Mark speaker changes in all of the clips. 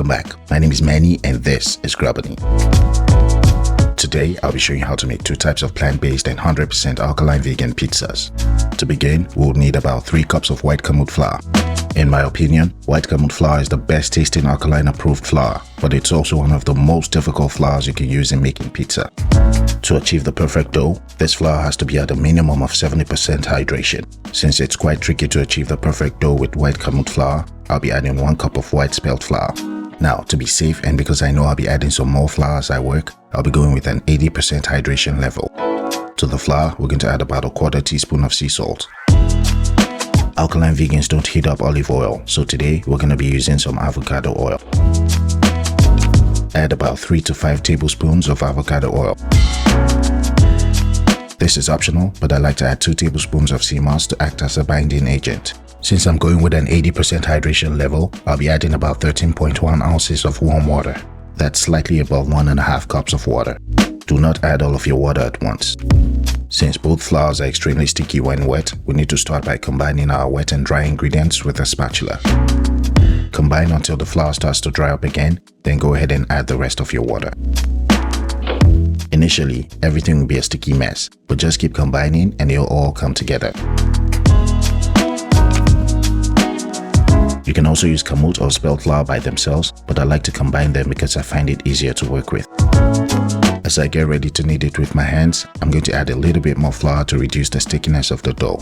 Speaker 1: Welcome back. My name is Manny and this is Grubanny. Today, I'll be showing you how to make two types of plant-based and 100% alkaline vegan pizzas. To begin, we'll need about 3 cups of white Kamut flour. In my opinion, white Kamut flour is the best tasting alkaline approved flour, but it's also one of the most difficult flours you can use in making pizza. To achieve the perfect dough, this flour has to be at a minimum of 70% hydration. Since it's quite tricky to achieve the perfect dough with white Kamut flour, I'll be adding 1 cup of white spelt flour. Now, to be safe and because I know I'll be adding some more flour as I work, I'll be going with an 80% hydration level. To the flour, we're going to add about 1/4 teaspoon of sea salt. Alkaline vegans don't heat up olive oil, so today we're going to be using some avocado oil. Add about 3 to 5 tablespoons of avocado oil. This is optional, but I like to add 2 tablespoons of sea moss to act as a binding agent. Since I'm going with an 80% hydration level, I'll be adding about 13.1 ounces of warm water. That's slightly above 1.5 cups of water. Do not add all of your water at once. Since both flours are extremely sticky when wet, we need to start by combining our wet and dry ingredients with a spatula. Combine until the flour starts to dry up again, then go ahead and add the rest of your water. Initially, everything will be a sticky mess, but just keep combining and it'll all come together. You can also use kamut or spelt flour by themselves, but I like to combine them because I find it easier to work with. As I get ready to knead it with my hands, I'm going to add a little bit more flour to reduce the stickiness of the dough.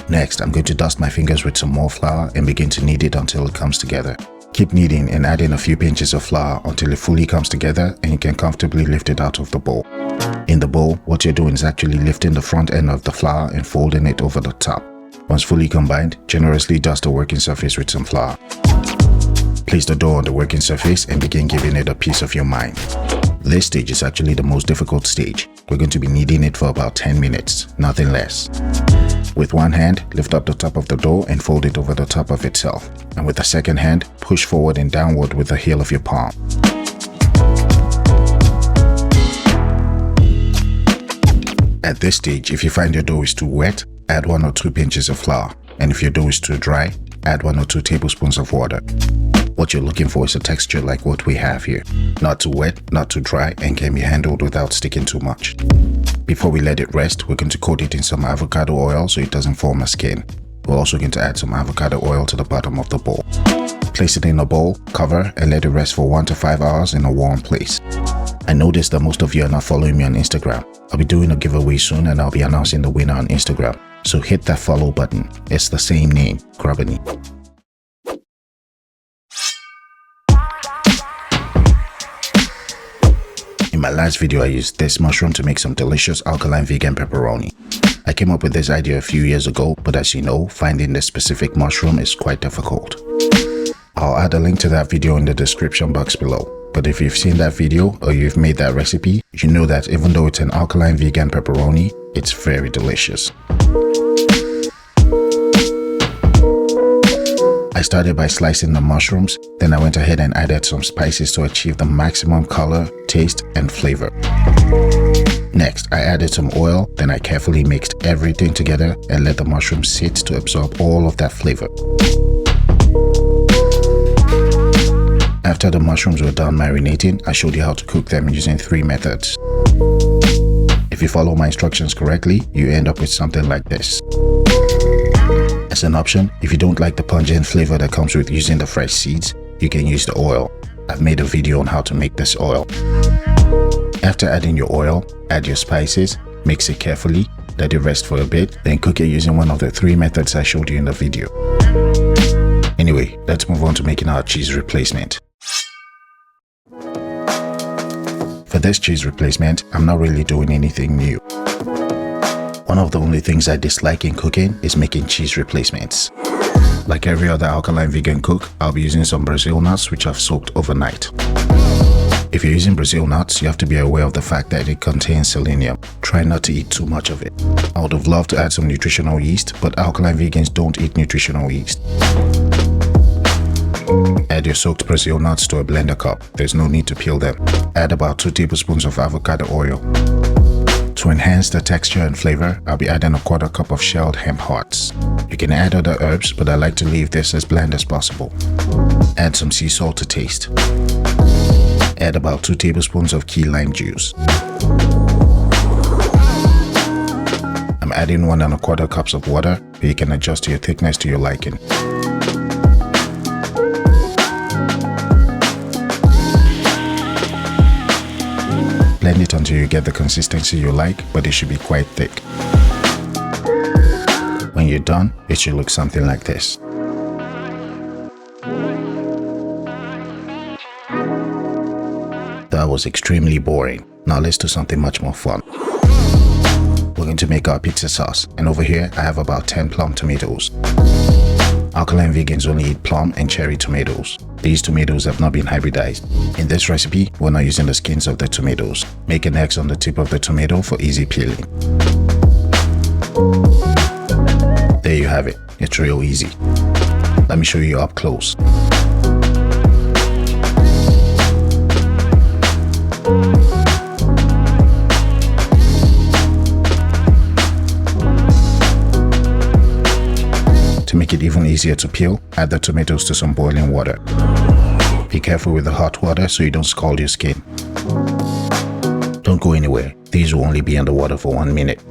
Speaker 1: Next, I'm going to dust my fingers with some more flour and begin to knead it until it comes together. Keep kneading and adding a few pinches of flour until it fully comes together and you can comfortably lift it out of the bowl. In the bowl, what you're doing is actually lifting the front end of the flour and folding it over the top. Once fully combined, generously dust the working surface with some flour. Place the dough on the working surface and begin giving it a piece of your mind. This stage is actually the most difficult stage. We're going to be kneading it for about 10 minutes, nothing less. With one hand, lift up the top of the dough and fold it over the top of itself. And with the second hand, push forward and downward with the heel of your palm. At this stage, if you find your dough is too wet, add 1 or 2 pinches of flour. And if your dough is too dry, add 1 or 2 tablespoons of water. What you're looking for is a texture like what we have here. Not too wet, not too dry, and can be handled without sticking too much. Before we let it rest, we're going to coat it in some avocado oil so it doesn't form a skin. We're also going to add some avocado oil to the bottom of the bowl. Place it in a bowl, cover, and let it rest for 1 to 5 hours in a warm place. I noticed that most of you are not following me on Instagram. I'll be doing a giveaway soon and I'll be announcing the winner on Instagram. So hit that follow button. It's the same name, Grubanny. In my last video, I used this mushroom to make some delicious alkaline vegan pepperoni. I came up with this idea a few years ago, but as you know, finding this specific mushroom is quite difficult. I'll add a link to that video in the description box below. But if you've seen that video or you've made that recipe, you know that even though it's an alkaline vegan pepperoni, it's very delicious. I started by slicing the mushrooms, then I went ahead and added some spices to achieve the maximum color, taste, and flavor. Next, I added some oil, then I carefully mixed everything together and let the mushrooms sit to absorb all of that flavor. After the mushrooms were done marinating, I showed you how to cook them using 3 methods. If you follow my instructions correctly, you end up with something like this. As an option, if you don't like the pungent flavor that comes with using the fresh seeds, you can use the oil. I've made a video on how to make this oil. After adding your oil, add your spices, mix it carefully, let it rest for a bit, then cook it using one of the 3 methods I showed you in the video. Anyway, let's move on to making our cheese replacement. For this cheese replacement, I'm not really doing anything new. One of the only things I dislike in cooking is making cheese replacements. Like every other alkaline vegan cook, I'll be using some Brazil nuts which I've soaked overnight. If you're using Brazil nuts, you have to be aware of the fact that it contains selenium. Try not to eat too much of it. I would have loved to add some nutritional yeast, but alkaline vegans don't eat nutritional yeast. Add your soaked Brazil nuts to a blender cup. There's no need to peel them. Add about 2 tablespoons of avocado oil. To enhance the texture and flavor, I'll be adding 1/4 cup of shelled hemp hearts. You can add other herbs, but I like to leave this as bland as possible. Add some sea salt to taste. Add about 2 tablespoons of key lime juice. I'm adding 1¼ cups of water, but you can adjust your thickness to your liking. Blend it until you get the consistency you like, but it should be quite thick. When you're done, it should look something like this. That was extremely boring. Now let's do something much more fun. We're going to make our pizza sauce, and over here I have about 10 plum tomatoes. Alkaline vegans only eat plum and cherry tomatoes. These tomatoes have not been hybridized. In this recipe, we're not using the skins of the tomatoes. Make an X on the tip of the tomato for easy peeling. There you have it. It's real easy. Let me show you up close. To make it even easier to peel, add the tomatoes to some boiling water. Be careful with the hot water so you don't scald your skin. Don't go anywhere. These will only be in the water for 1 minute.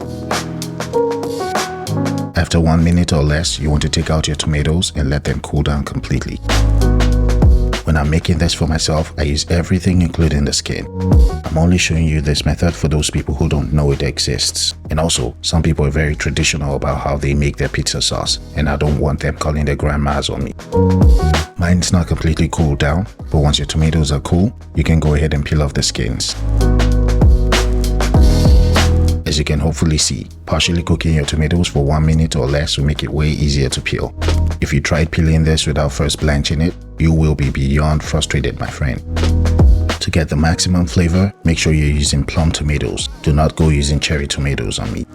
Speaker 1: After 1 minute or less, you want to take out your tomatoes and let them cool down completely. When I'm making this for myself, I use everything including the skin. I'm only showing you this method for those people who don't know it exists. And also, some people are very traditional about how they make their pizza sauce, and I don't want them calling their grandmas on me. Mine's not completely cooled down, but once your tomatoes are cool, you can go ahead and peel off the skins. As you can hopefully see, partially cooking your tomatoes for 1 minute or less will make it way easier to peel. If you tried peeling this without first blanching it, you will be beyond frustrated, my friend. To get the maximum flavor, make sure you're using plum tomatoes. Do not go using cherry tomatoes on me.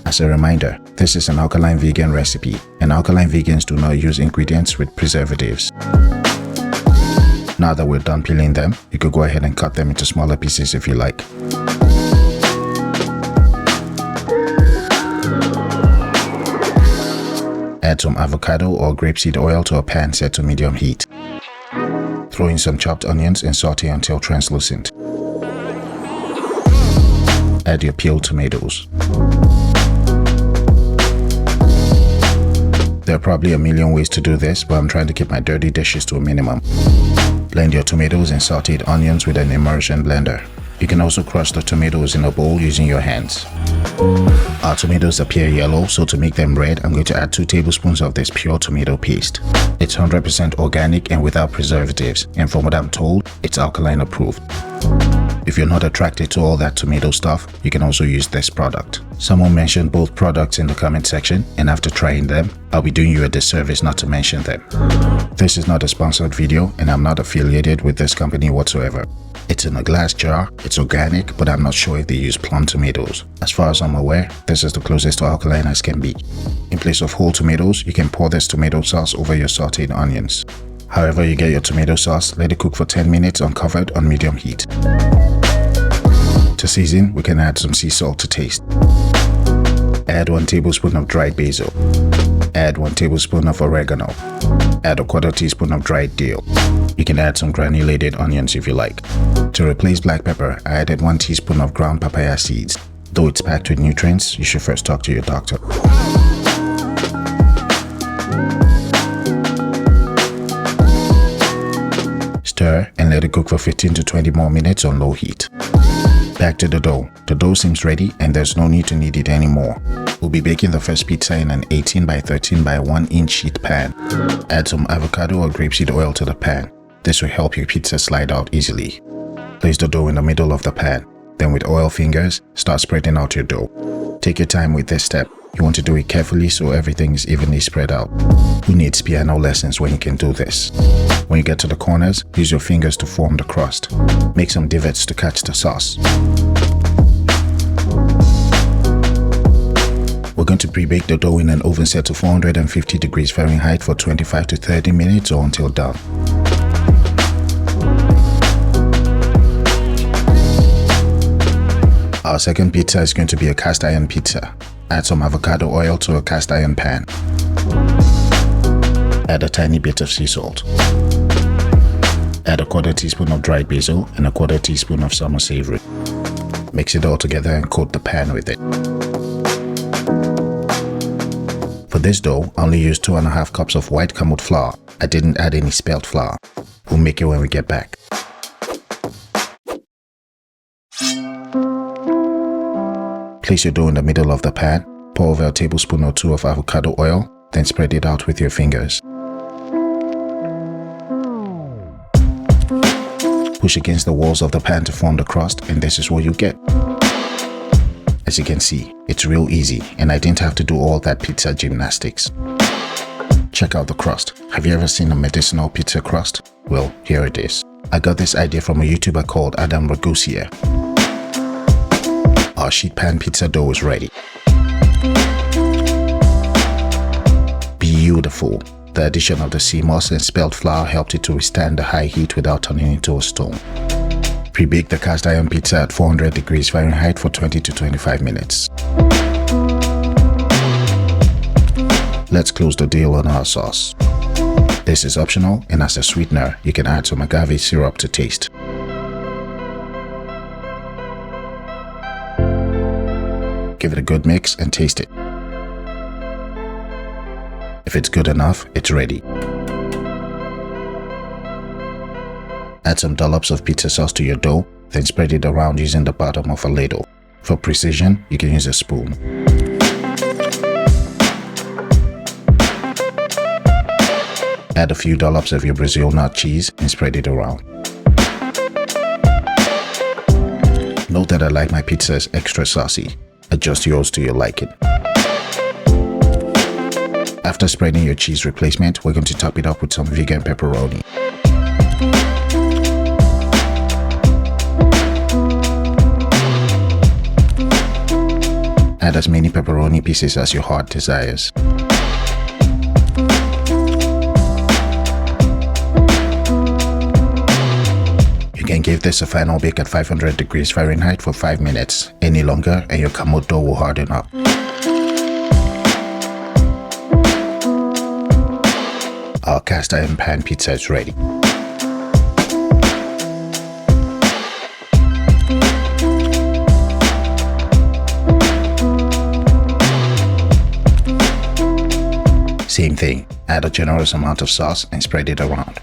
Speaker 1: As a reminder, this is an alkaline vegan recipe, and alkaline vegans do not use ingredients with preservatives. Now that we're done peeling them, you could go ahead and cut them into smaller pieces if you like. Add some avocado or grapeseed oil to a pan set to medium heat. Throw in some chopped onions and saute until translucent. Add your peeled tomatoes. There are probably a million ways to do this, but I'm trying to keep my dirty dishes to a minimum. Blend your tomatoes and sauteed onions with an immersion blender. You can also crush the tomatoes in a bowl using your hands. Our tomatoes appear yellow, so to make them red, I'm going to add 2 tablespoons of this pure tomato paste. It's 100% organic and without preservatives, and from what I'm told, it's alkaline approved. If you're not attracted to all that tomato stuff, you can also use this product. Someone mentioned both products in the comment section, and after trying them, I'll be doing you a disservice not to mention them. This is not a sponsored video, and I'm not affiliated with this company whatsoever. It's in a glass jar, it's organic, but I'm not sure if they use plum tomatoes. As far as I'm aware, this is the closest to alkaline as can be. In place of whole tomatoes, you can pour this tomato sauce over your sauteed onions. However you get your tomato sauce, let it cook for 10 minutes uncovered on medium heat. To season, we can add some sea salt to taste. Add 1 tablespoon of dried basil. Add 1 tablespoon of oregano. Add 1/4 teaspoon of dried dill. You can add some granulated onions if you like. To replace black pepper, I added 1 teaspoon of ground papaya seeds. Though it's packed with nutrients, you should first talk to your doctor. Stir and let it cook for 15 to 20 more minutes on low heat. Back to the dough. The dough seems ready and there's no need to knead it anymore. We'll be baking the first pizza in an 18 by 13 by 1 inch sheet pan. Add some avocado or grapeseed oil to the pan. This will help your pizza slide out easily. Place the dough in the middle of the pan. Then with oil fingers, start spreading out your dough. Take your time with this step. You want to do it carefully so everything is evenly spread out. Who needs piano lessons when you can do this? When you get to the corners, use your fingers to form the crust. Make some divots to catch the sauce. We're going to pre-bake the dough in an oven set to 450 degrees Fahrenheit for 25 to 30 minutes or until done. Our second pizza is going to be a cast iron pizza. Add some avocado oil to a cast iron pan. Add a tiny bit of sea salt. Add a 1/4 teaspoon of dried basil and a 1/4 teaspoon of summer savory. Mix it all together and coat the pan with it. For this dough, I only used 2½ cups of white Kamut flour. I didn't add any spelt flour. We'll make it when we get back. Place your dough in the middle of the pan, pour over a tablespoon or 2 of avocado oil, then spread it out with your fingers. Push against the walls of the pan to form the crust, and this is what you get. As you can see, it's real easy, and I didn't have to do all that pizza gymnastics. Check out the crust. Have you ever seen a medicinal pizza crust? Well, here it is. I got this idea from a YouTuber called Adam Ragusier. Our sheet pan pizza dough is ready. Beautiful. The addition of the sea moss and spelt flour helped it to withstand the high heat without turning into a stone. Pre-bake the cast iron pizza at 400 degrees Fahrenheit for 20 to 25 minutes. Let's close the deal on our sauce. This is optional, and as a sweetener, you can add some agave syrup to taste. Give it a good mix and taste it. If it's good enough, it's ready. Add some dollops of pizza sauce to your dough, then spread it around using the bottom of a ladle. For precision, you can use a spoon. Add a few dollops of your Brazil nut cheese and spread it around. Note that I like my pizzas extra saucy. Adjust yours to your liking. After spreading your cheese replacement, we're going to top it up with some vegan pepperoni. Add as many pepperoni pieces as your heart desires. You can give this a final bake at 500 degrees Fahrenheit for 5 minutes. Any longer and your Kamut dough will harden up. Our cast iron pan pizza is ready. Same thing, add a generous amount of sauce and spread it around.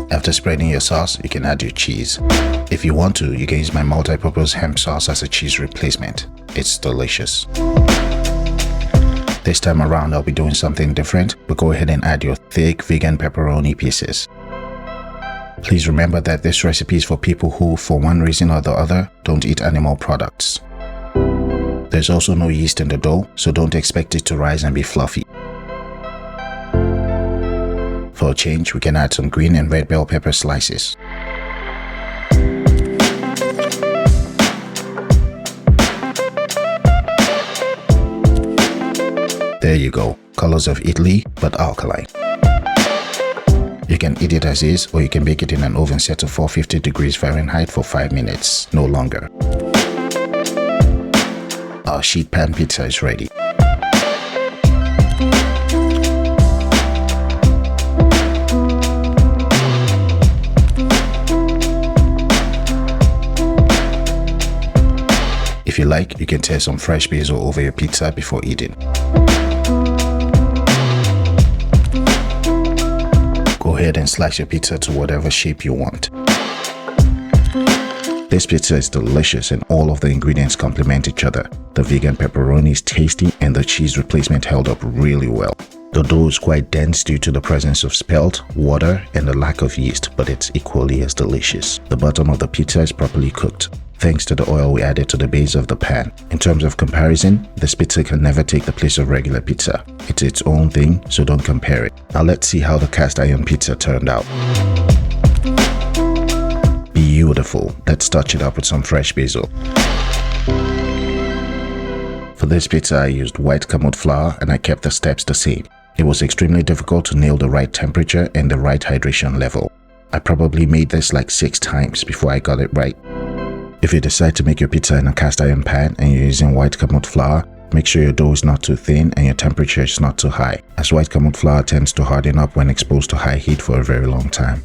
Speaker 1: After spreading your sauce, you can add your cheese. If you want to, you can use my multi-purpose hemp sauce as a cheese replacement. It's delicious. This time around, I'll be doing something different, but go ahead and add your thick vegan pepperoni pieces. Please remember that this recipe is for people who, for one reason or the other, don't eat animal products. There's also no yeast in the dough, so don't expect it to rise and be fluffy. For a change, we can add some green and red bell pepper slices. There you go, colors of Italy, but alkaline. You can eat it as is, or you can bake it in an oven set to 450 degrees Fahrenheit for 5 minutes, no longer. Our sheet pan pizza is ready. If you like, you can tear some fresh basil over your pizza before eating. Go ahead and slice your pizza to whatever shape you want. This pizza is delicious and all of the ingredients complement each other. The vegan pepperoni is tasty and the cheese replacement held up really well. The dough is quite dense due to the presence of spelt, water, and the lack of yeast, but it's equally as delicious. The bottom of the pizza is properly cooked, thanks to the oil we added to the base of the pan. In terms of comparison, this pizza can never take the place of regular pizza. It's its own thing, so don't compare it. Now let's see how the cast iron pizza turned out. Beautiful. Let's touch it up with some fresh basil. For this pizza, I used white Kamut flour and I kept the steps the same. It was extremely difficult to nail the right temperature and the right hydration level. I probably made this like 6 times before I got it right. If you decide to make your pizza in a cast iron pan and you're using white Kamut flour, Make sure your dough is not too thin and your temperature is not too high, as white kamut flour tends to harden up when exposed to high heat for a very long time.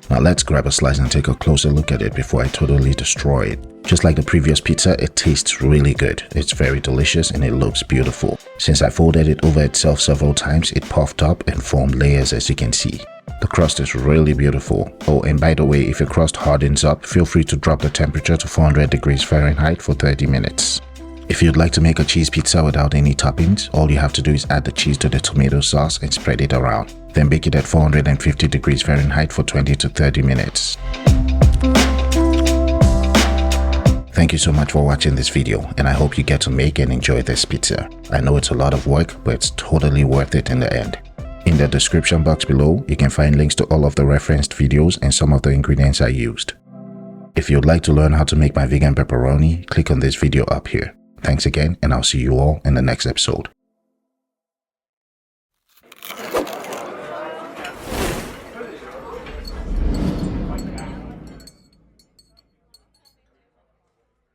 Speaker 1: Now let's grab a slice and take a closer look at it before I totally destroy it. Just like the previous pizza, it tastes really good. It's very delicious and it looks beautiful. Since I folded it over itself several times, it puffed up and formed layers, as you can see. The crust is really beautiful. Oh, and by the way, if your crust hardens up, feel free to drop the temperature to 400 degrees Fahrenheit for 30 minutes. If you'd like to make a cheese pizza without any toppings, all you have to do is add the cheese to the tomato sauce and spread it around. Then bake it at 450 degrees Fahrenheit for 20 to 30 minutes. Thank you so much for watching this video, and I hope you get to make and enjoy this pizza. I know it's a lot of work, but it's totally worth it in the end. In the description box below, you can find links to all of the referenced videos and some of the ingredients I used. If you'd like to learn how to make my vegan pepperoni, click on this video up here. Thanks again, and I'll see you all in the next episode.